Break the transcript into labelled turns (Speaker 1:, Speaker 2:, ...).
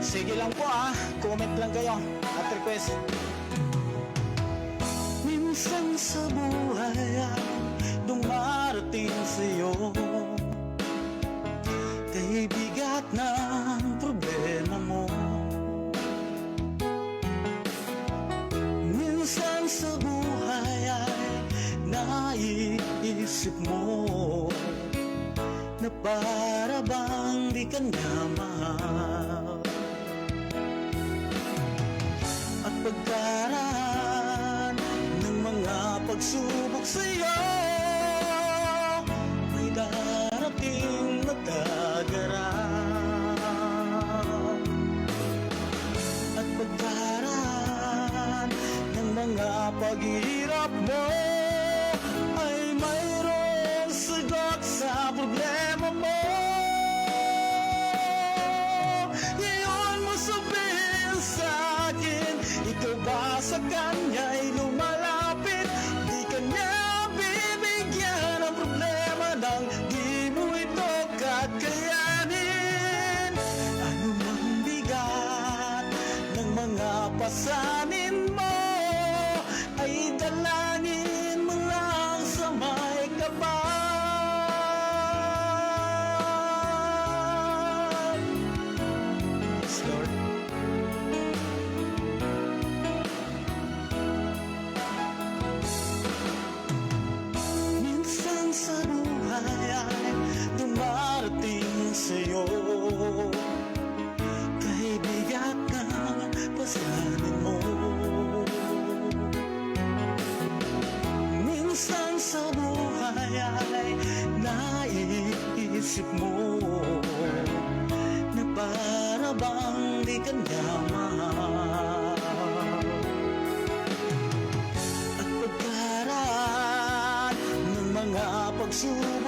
Speaker 1: Sige lang po comment lang kayo at request. Minsan sa buhay ay dumarating sa'yo, kay bigat ng problema mo. Minsan sa buhay ay naiisip mo na para bang di ka na mahal. At pagkaraan ng mga pagsubok sa'yo, may darating na kagaran. At pagkaraan ng mga paghihirap mo, ay mayroong sagot sa problema mo. Ngayon mo sabihin sa'kin, ikaw ba sa kanya'y lumalapit? Di ka niya bibigyan ng problema nang di mo ito kakayanin. Ano mang bigat ng mga pasanin mo, ay dalangin mo lang sa may kapal. Yes, Lord. Minsan sa buhay ay dumarating sa'yo, kay bigat ng pasanin mo. Minsan sa buhay ay naiisip mo na para bang di ka na mahal. At pagkaraan ng mga pagsubok